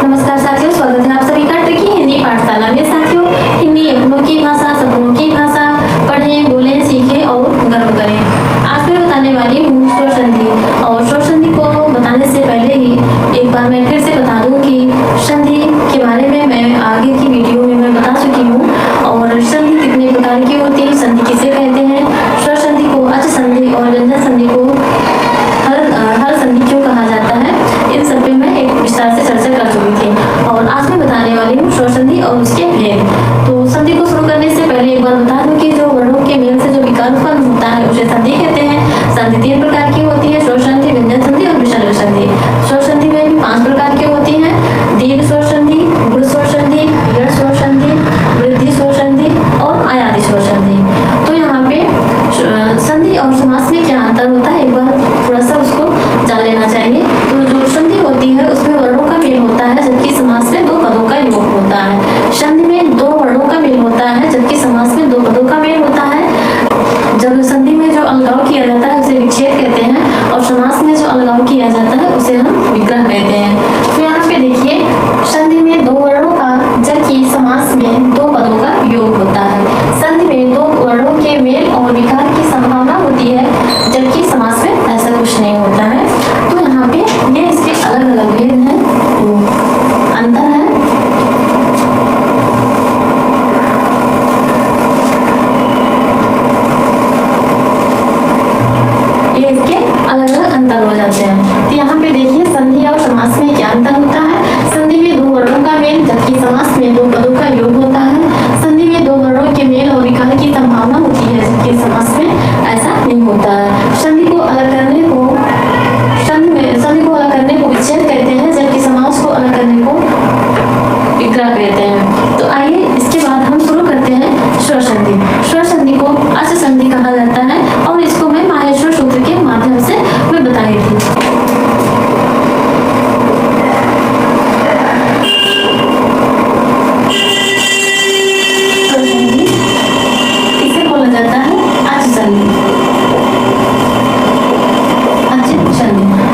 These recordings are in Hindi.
नमस्कार साथियों, स्वागत है आप सभी का ट्रिकी हिंदी पाठशाला में। साथियों, हिंदी अपनों की भाषा, सपनों की भाषा। पढ़ें, बोलें, सीखें और गर्व करें। आज मैं बताने वाली हूँ स्वर संधि। और स्वर संधि को बताने से पहले ही एक बार मैं फिर से बता दूं कि संधि के बारे में मैं आगे की वीडियो में मैं बता चुकी हूँ। और संधि कितने प्रकार की होती है, संधि किसे कहते हैं, स्वर संधि को अच संधि और व्यंजन संधि को हर संधि क्यों कहा जाता है, इन सब पे मैं एक विस्तार से चर्चा कर चुकी थी। और आज मैं बताने वाली हूँ स्वर संधि और उसके भेद। तो संधि को शुरू करने से पहले एक बार बता दूं कि जो वर्णों के मेल से जो विकल्प उत्पन्न होता है उसे संधि कहते हैं। संधि 3 प्रकार की होती है, स्वर संधि, व्यंजन संधि और विसर्ग संधि। स्वर संधि में भी 5 प्रकार की होती है, दीर्घ स्वर संधि, गुण स्वर संधि, विकर्ण स्वर संधि, वृद्धि स्वर संधि और आयाति स्वर संधि। तो यहाँ पे संधि और समास में क्या अंतर होता है, एक बार थोड़ा सा उसको जान लेना चाहिए। तो जो संधि होती है उसमें वर्णों का मेल होता है, जबकि समास में 2 पदों का योग होता है। संधि में 2 वर्णों का मेल होता है, जबकि समास में 2 पदों का मेल होता है। जब संधि में जो अलगाव किया जाता है उसे विच्छेद कहते हैं, और समास में जो अलगाव किया जाता है उसे हम विग्रह कहते हैं। तो यहाँ पे देखिए, संधि में 2 वर्णों का, जबकि समास में 2 पदों का योग होता है। संधि में 2 वर्णों के मेल और विकार की संभावना होती है, जबकि समास में ऐसा कुछ नहीं होता है। तो यहाँ पे ये इसके अलग अलग भेद हैं, अंतर है। ये इसके अलग अलग अंतर हो जाते हैं। तो यहाँ पे देखिए, संधि और समास में क्या अंतर होता है। संधि में 2 वर्णों का मेल, जबकि समास में 2 पदों का योग होता है। संधि में 2 वर्णों के मेल और विकार की संभावना होती है, जबकि समास में ऐसा नहीं होता है। संधि को अलग करने को विच्छेद कहते हैं, जबकि समास को अलग करने को विग्रह कहते हैं। तो आइए इसके बाद हम शुरू करते हैं स्वर संधि। स्वर संधि को अच संधि कहा जाता है, और इसको मैं माहेश्वर सूत्र के माध्यम से मैं बताई थी। इसे बोला जाता है अच संधि।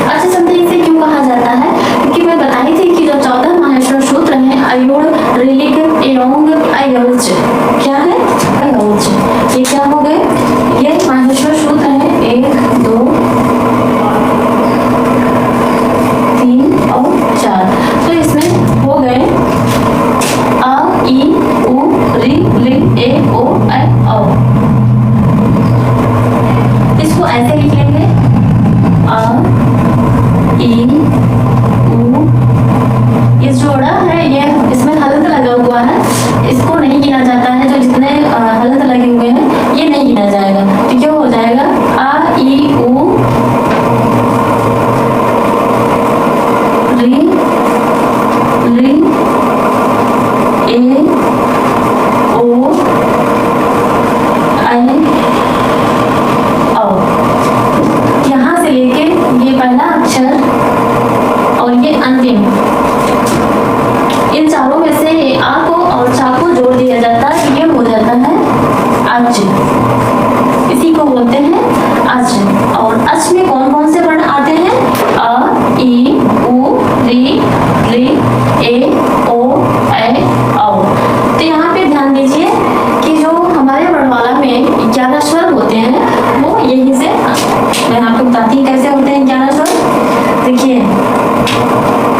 अच संधि इसे क्यों कहा जाता है, क्योंकि मैं बताई थी कि जो 14 माहेश्वर सूत्र हैं, अयोड़, ऋलिक, एओंग, अयौच, क्या है अयौच, ये क्या हो गए, ये माहेश्वर सूत्र है 1, 2, 3 और 4। तो इसमें हो गए अ, ई, उ, ऋ, ऋ, ए, ओ, ऐ, औ। इसको ऐसे लिख लेंगे अ, ई, उ, ये जोड़ा है, ये इसमें हलंत लगा हुआ है, इसको नहीं गिना जाता है। जो जितने हलंत लगे हुए हैं ये नहीं गिना जाएगा। तो क्या हो जाएगा, आ, ई, उ, ऋ, ऋ, ए, ओ, ऐ, औ। यहाँ से लेके ये पहला अक्षर और ये अंतिम, इन चारों में से आ को और चा को जोड़ दिया जाता है, ये हो जाता है अच। इसी को बोलते हैं अच। और अच में कौन कौन से वर्ण आते हैं, अ, ई, उ, ऋ, ऋ, ए, ओ, ऐ, औ। तो यहाँ पे ध्यान दीजिए कि जो हमारे वर्णमाला में 11 स्वर होते हैं, वो यहीं से, मैं आपको बताती हूँ कैसे होते हैं 11 स्वर। देखिए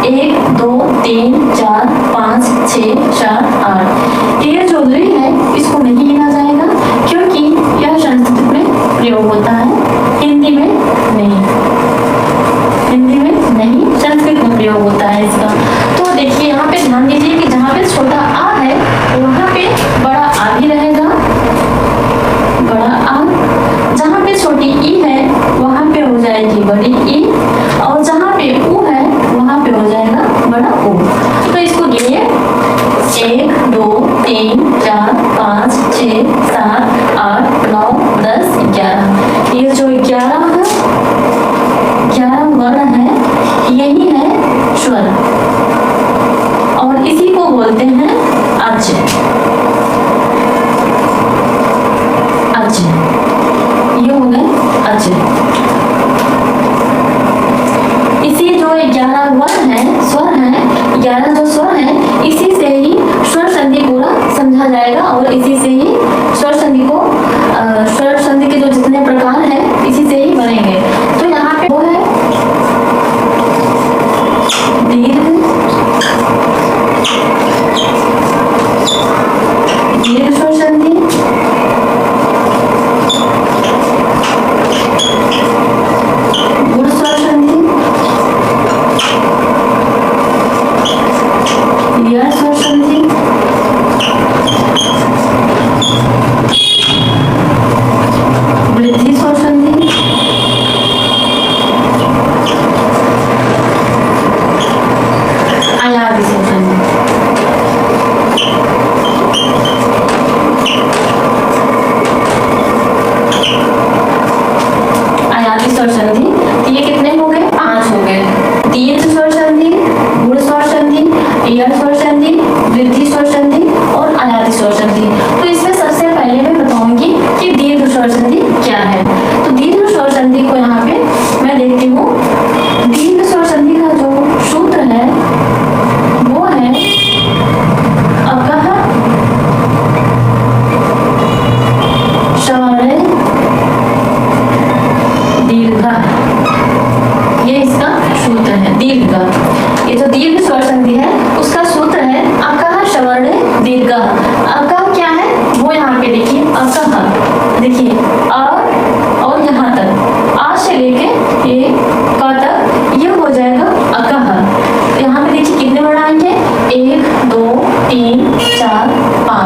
1, 2, 3, 4, 5, 6, 7, 8। ये जो ऋ है इसको नहीं गिना जाएगा, क्योंकि यह संस्कृत में प्रयोग होता है, हिंदी में नहीं। हिंदी में नहीं, संस्कृत में प्रयोग होता है इसका। तो देखिए यहाँ पे ध्यान दीजिए कि जहाँ पे छोटा आ है वहाँ पे बड़ा आ भी रहेगा, बड़ा आ। जहाँ पे छोटी ई है वहाँ पे हो जाएगी बड़ी ई, और जहाँ पे उ है वहाँ पे हो जाएगा बड़ा उ। तो इसको गिनिए 1, 2, 3, 4, 5, 6, 7, 8, 9, 10, 11। ये जो 11 वर्ण है यही है स्वर, और इसी को बोलते हैं अच। अच, ये हो गए अच। इसी जो 11 वर्ण है, स्वर हैं, 11 जो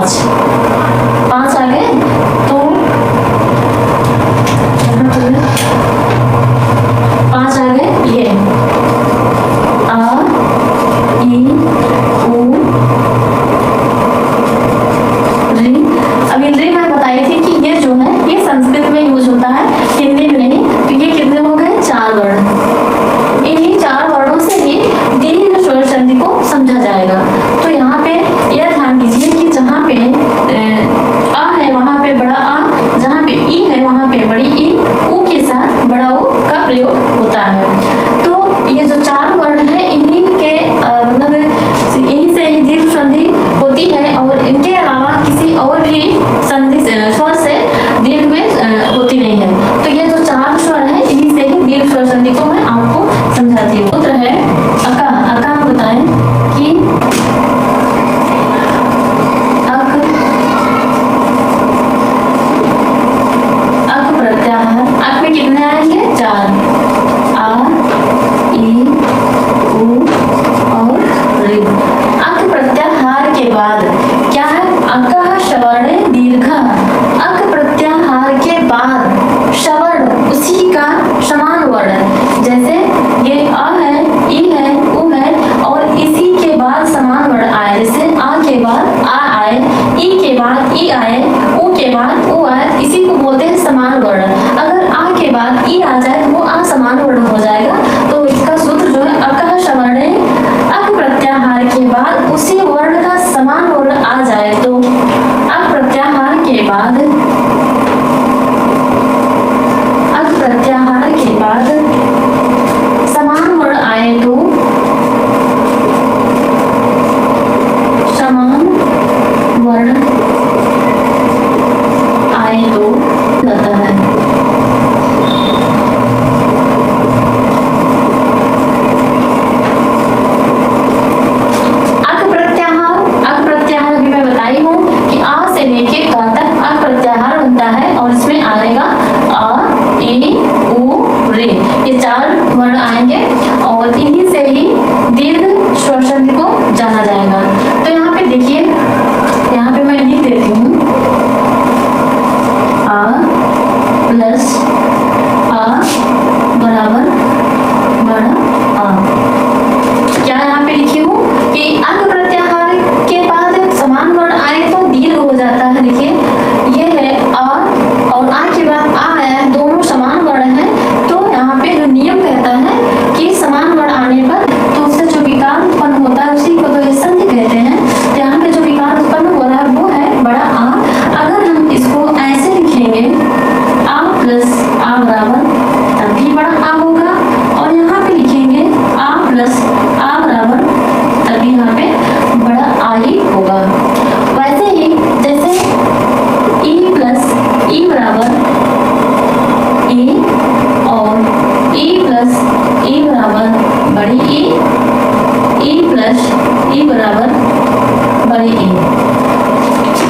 5 5 आ गए। तो यहाँ पर 5 आ गए। ये आ ई उ री। अब ये री मैं बताई थी कि ये जो है ये संस्कृत में यूज होता है, हिंदी में नहीं। तो ये कितने हो गए? 4 वर्ण। इन्हीं 4 वर्णों से ही दीर्घ स्वर संधि को समझा जाएगा। तो यहाँ पे यह ध्यान दीजिए कि जहाँ पे आ है वहाँ पे बड़ा आ, जहाँ पे ई है वहाँ पे बड़ी ई, उ के साथ बड़ा उ का प्रयोग होता है। तो ये जो 4 वर्ण है इन्हीं के मतलब इन्हीं से ही दीर्घ संधि होती है, और इनके अलावा किसी और भी संधि स्वर से दीर्घ में होती नहीं है। तो ये जो 4 स्वर है इन्हीं से ही दीर्घ स्वर संधि को मैं आपको समझाती हूँ। उत्तर है अका। अका हम बताएं कि अक प्रत्याहार। अक में कितने आएंगे? 4। आ ई उ और ऋ। अक प्रत्याहार के बाद क्या है? अकः श्रवणे दीर्घः। अक प्रत्याहार के बाद श्रवण उसी का समान वर्ण, जैसे ये आ है, ई है, उ है, और इसी के बाद समान वर्ण आए। जैसे आ के बाद आ आए, ई के बाद ई आए, उ के बाद उ आए, इसी को बोलते हैं समान वर्ण। अगर आ के बाद ई आ जाए तो वो आ समान वर्ण हो जाएगा। तो इसका सूत्र जो है अकः श्रवणे, अक प्रत्याहार के बाद उसी वर्ण का समान वर्ण आ जाए तो अक प्रत्याहार के बाद, अक प्रत्याहार के बाद समान वर्ण आए तो समान वर्ण आए तो जाता है। अक प्रत्याहार अभी मैं बताई हूँ कि आ से लेके का तक अक प्रत्याहार बनता है, और इसमें आएगा आ ई उ रे। ये 4 वर्ण आएंगे और इन्हीं से ही दीर्घ स्वर संधि को जाना जाएगा। तो यहाँ पे देखिए, यहाँ पे मैं लिख देती हूँ आ प्लस आ बराबर बड़ा आ। क्या यहाँ पे लिखी हूँ कि अक प्रत्याहार के बाद समान वर्ण आए तो दीर्घ हो जाता है। देखिए ये है आ और आ के बाद आ आया, दोनों समान वर्ण है। तो यहाँ पे जो नियम कहता है कि समान वर्ण आने पर तो उससे जो विकार उत्पन्न होता है उसी को तो ये संधि कहते हैं। तो यहाँ पे जो विकार उत्पन्न हो रहा है वो है बड़ा आ। अगर हम इसको ऐसे लिखेंगे आ प्लस आ बराबर, तभी बड़ा आ होगा, और यहाँ पे लिखेंगे आ प्लस आ बराबर, तभी यहाँ पे बड़ा आ ही होगा। वैसे ही जैसे ई प्लस ई बराबर ई और ई प्लस ई बराबर बड़ी ई प्लस ई बराबर बड़ी ई।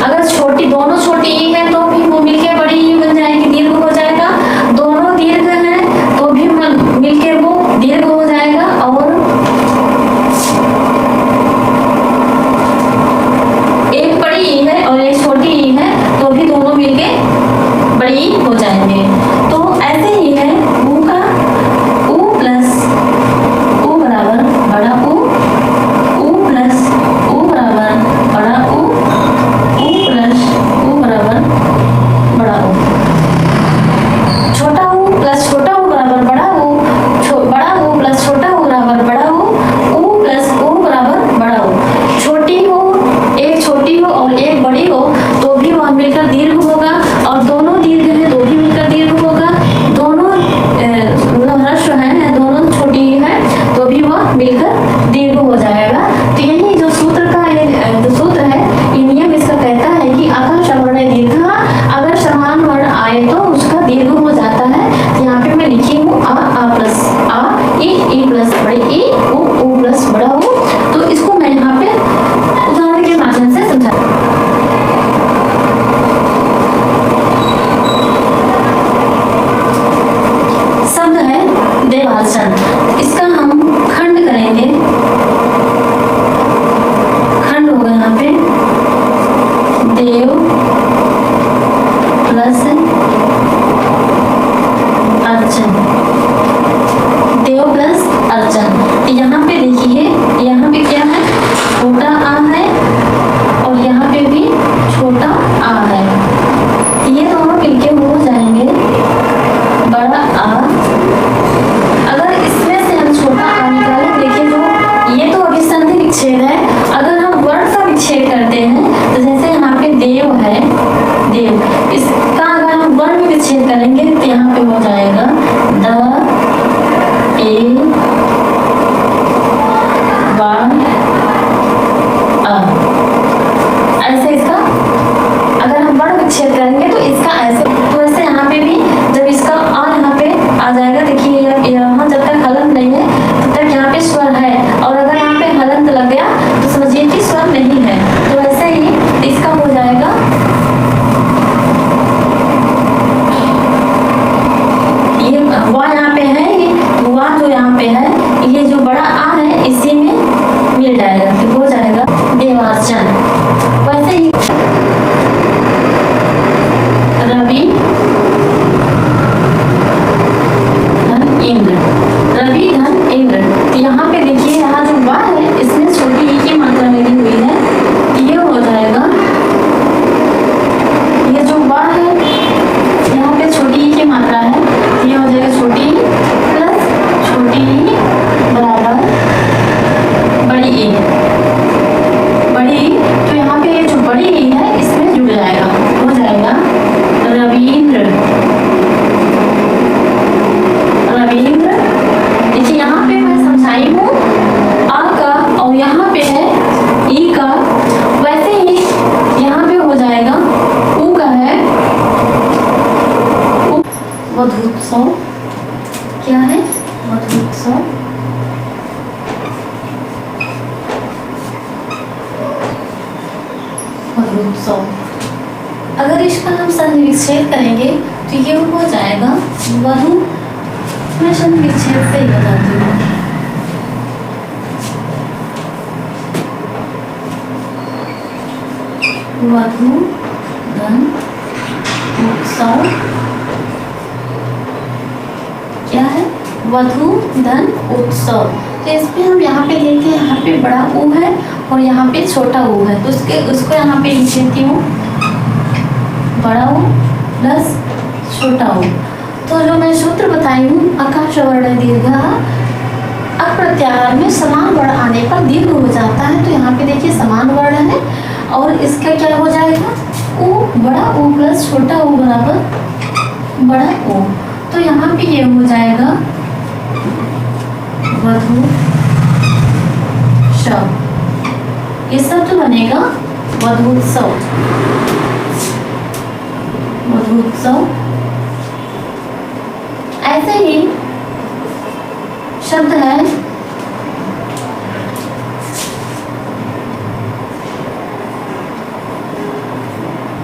अगर छोटी दोनों छोटी ई है तो भी वो मिलके बड़ी ई बन जाएगी, दीर्घ हो जाएगा। दोनों दीर्घ है तो भी मिलके वो दीर्घ हो जाएगा, और एक बड़ी ई है और एक छोटी ई है तो भी दोनों मिलके बड़ी ई हो जाएंगे। तो ऐसे ही है उ का उ प्लस उ बराबर बड़ा उ प्लस विच्छेद है। अगर हम वर्ण का विच्छेद करते हैं तो जैसे यहाँ पे देव है, देव, इसका अगर हम वर्ण में विच्छेद करेंगे तो यहाँ पे हो जाएगा द ए व अ। ऐसे इसका अगर हम वर्ण विच्छेद करेंगे तो इसका ऐसे, तो ऐसे यहाँ पे भी जब इसका आ यहाँ पे आ जाएगा, देखिए यहाँ जब तक हलंत नहीं है तब तक यहाँ पे स्वर है, और अगर यहाँ पे हलंत लग गया तो समझिए कि स्वर नहीं है। तो ऐसे ही इसका हो जाएगा ये वा यहाँ पे है, ये वा जो यहाँ पे है, ये जो बड़ा आ है इसी में मिल जाएगा, तो हो जाएगा देवार्चन। वैसे ही रवि धन इंद्र, रवि धन इंद्र। तो यहाँ पे देखिए यहाँ जो वा है इसमें छोटी ई की मात्रा मिली हुई है, ये हो जाएगा, ये जो वा है यहाँ पे छोटी ई की मात्रा है, ये हो जाएगा छोटी ई प्लस छोटी ई बराबर बड़ी ई, बड़ी ई। तो यहाँ पे ये जो बड़ी ई है इसमें जुड़ जाएगा, हो जाएगा रवींद्र, रवींद्र। देखिए यहाँ पे मैं समझाई हूँ आ का, और यहाँ पे है ई का, वैसे ही यहाँ पे हो जाएगा ऊ का है वधूत्सव। क्या है वधूत्सव? वधूत्सव। अगर इसका हम संधि विच्छेद करेंगे तो ये हो जाएगा वधु। मैं संधि विच्छेद से ही बताती हूँ। वधु धन उत्सव। क्या है? वधु धन उत्सव। तो इसमें हम यहाँ पे देखते हैं, यहाँ पे बड़ा ऊ है और यहाँ पे छोटा ऊ है, तो उसको यहाँ पे लिख देती हूँ बड़ा ऊ प्लस छोटा ऊ। तो जो मैं सूत्र बताई हूँ आकाश वर्ण दीर्घ, अब प्रत्याहार में समान वर्ण आने पर दीर्घ हो जाता है। तो यहाँ पे देखिए समान वर्ण है और इसका क्या हो जाएगा ऊ, बड़ा ऊ प्लस छोटा ऊ बराबर बड़ा ऊ। तो यहाँ पे ये हो जाएगा वधु शव, ये शब्द बनेगा वधूत्सव। वधूत्सव। ऐसे ही शब्द है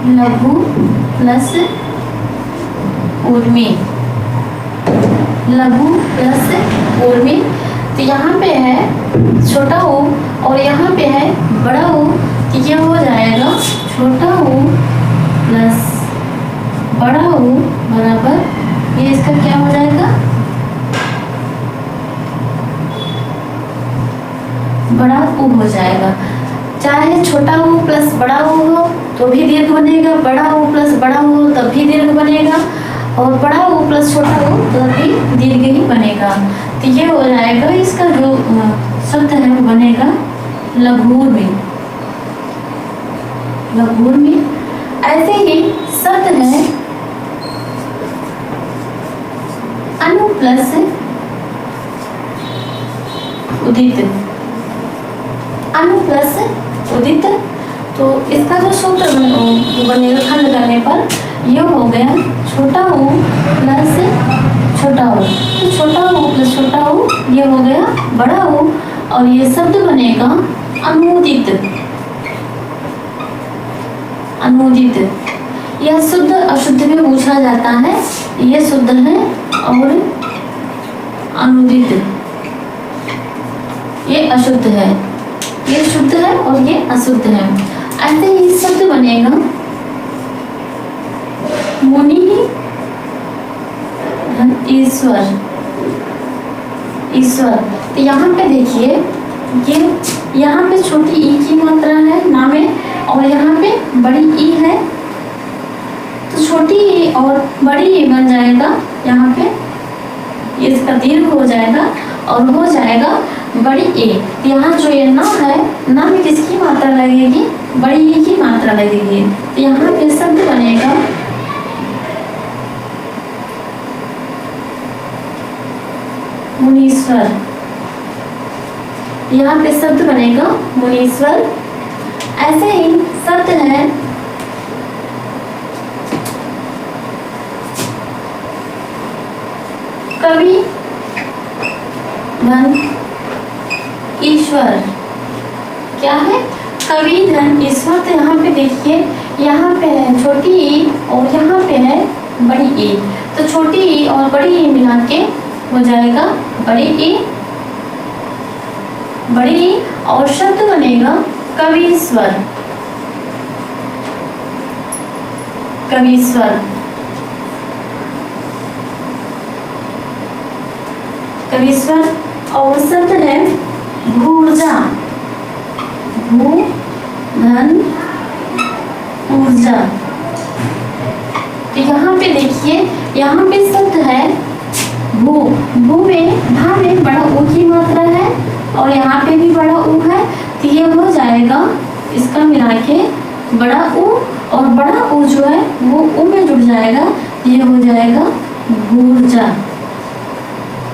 लघु प्लस ऊर्मी, लघु प्लस ऊर्मी। तो यहाँ पे है छोटा ऊ और यहाँ पे है बड़ा ऊ, तो ये हो जाएगा छोटा ऊ प्लस बड़ा ऊ बराबर, ये इसका क्या हो जाएगा बड़ा ऊ हो जाएगा। चाहे छोटा ऊ प्लस बड़ा ऊ हो तो भी दीर्घ बनेगा, बड़ा ऊ प्लस बड़ा ऊ हो तब भी दीर्घ बनेगा, और बड़ा ऊ प्लस छोटा ऊ तब भी दीर्घ ही बनेगा। तो ये हो जाएगा इसका जो शब्द है वो बनेगा लघूर्मी, लघूर्मी। ऐसे ही शब्द है अनु प्लस उदित, अनु प्लस उदित। तो इसका जो सूत्र बनेगा खंड करने पर ये हो गया छोटा ऊ प्लस छोटा ऊ, तो छोटा ऊ प्लस छोटा ऊ ये हो गया बड़ा ऊ, और ये शब्द बनेगा अनुदित, अनुदित। यह शुद्ध अशुद्ध में पूछा जाता है, ये शुद्ध है और अनुदित ये अशुद्ध है, ये शुद्ध है और ये अशुद्ध है। ऐसे ही शब्द बनेगा मुनि ईश्वर, ईश्वर। तो यहाँ पे देखिए ये यहाँ पे छोटी ई की मात्रा है ना में, और यहाँ पे बड़ी ई है, तो छोटी ई और बड़ी ई बन जाएगा, यहाँ पे ये इसका दीर्घ हो जाएगा और हो जाएगा बड़ी ए। यहाँ जो ये ना है ना में किसकी मात्रा लगेगी, बड़ी ई की मात्रा लगेगी। तो यहाँ पे शब्द बनेगा मुनीश्वर। यहाँ पे शब्द बनेगा मुनीश्वर। ऐसे ही शब्द है कवि धन ईश्वर। क्या है, कवि धन ईश्वर। तो यहाँ पे देखिए, यहाँ पे है छोटी ई और यहाँ पे है बड़ी ई। तो छोटी ई और बड़ी ई मिला के हो जाएगा बड़ी ई, बड़ी ई। और शब्द बनेगा कवीश्वर, कवीश्वर, कवीश्वर। और शब्द है ऊर्जा, भू धन ऊर्जा। तो यहाँ पे देखिए, यहाँ पे शब्द है भू। भू में भा में बड़ा ऊ की मात्रा है और यहाँ पे भी बड़ा ऊ है। तो ये हो जाएगा इसका मिला के बड़ा ऊ, और बड़ा ऊ जो है वो ऊ में जुड़ जाएगा। ये हो जाएगा भूर्जा,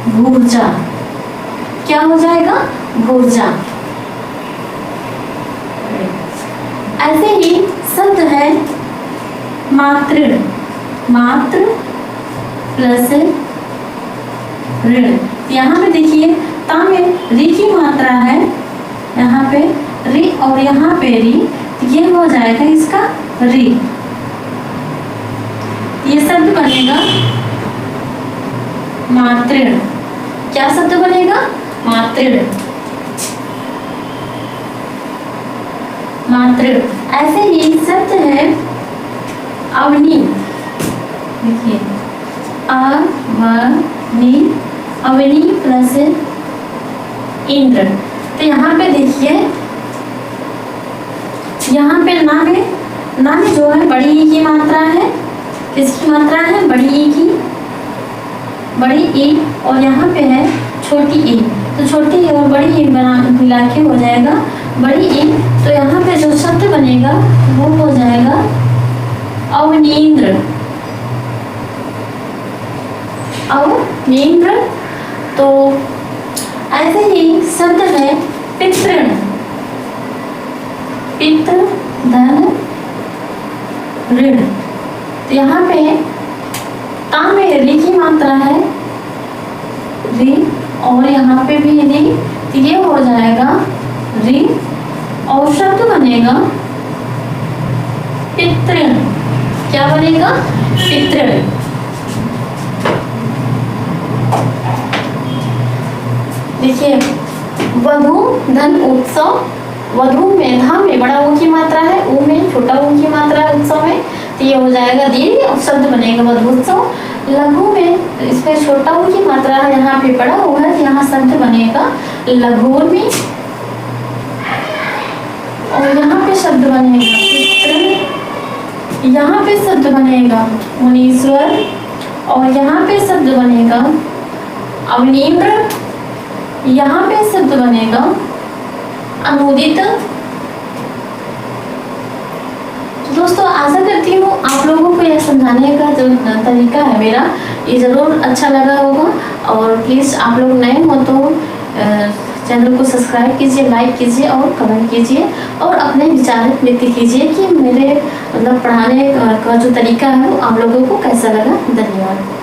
भूर्जा। क्या हो जाएगा, भूर्जा। ऐसे ही शब्द है मातृ, मातृ प्लस ऋण। यहाँ पे देखिए, ता में री की मात्रा है, यहाँ पे री और यहाँ पे री। ये हो जाएगा इसका री। ये शब्द बनेगा मातृ। क्या शब्द बनेगा, मातृ, मातृ। ऐसे ही शब्द है अवनी। देखिए, अवनी, अवनी प्लस इंद्र। तो यहाँ पे देखिए, यहाँ पे ना में जो है बड़ी ई की मात्रा है। किसकी मात्रा है, बड़ी ई की, बड़ी ई। और यहाँ पे है छोटी ई। तो छोटी ई और बड़ी ई बना मिला के हो जाएगा बड़ी ई। तो यहाँ पे जो शब्द बनेगा वो हो जाएगा अवनींद्र, अवनींद्र। तो ऐसे ही शब्द है पितृण, पितृ धन ऋण। तो यहाँ पे ता में री की मात्रा है, री, और यहाँ पे भी री। तो ये हो जाएगा री, और शब्द बनेगा पितृण। क्या बनेगा, पितृण। देखिए, वधू धन उत्सव। वधू में धा में बड़ा ऊ की मात्रा है, ऊ में छोटा ऊ की मात्रा है उत्सव में। तो ये हो जाएगा दीर्घ, और शब्द बनेगा वधूत्सव। लघु में इसमें छोटा ऊ की मात्रा है, यहाँ पे बड़ा ऊ है। यहाँ शब्द बनेगा लघुर्मी, और यहाँ पे शब्द बनेगा पितृ। यहाँ पे शब्द बनेगा मुनीश्वर, और यहाँ पे शब्द बनेगा अवनींद्र। यहाँ पे शब्द बनेगा अनुदित। तो दोस्तों, आशा करती हूँ आप लोगों को यह समझाने का जो तरीका है मेरा, ये ज़रूर अच्छा लगा होगा। और प्लीज़ आप लोग नए हो तो चैनल को सब्सक्राइब कीजिए, लाइक कीजिए और कमेंट कीजिए, और अपने विचार व्यक्त कीजिए कि मेरे मतलब पढ़ाने का जो तरीका है वो आप लोगों को कैसा लगा। धन्यवाद।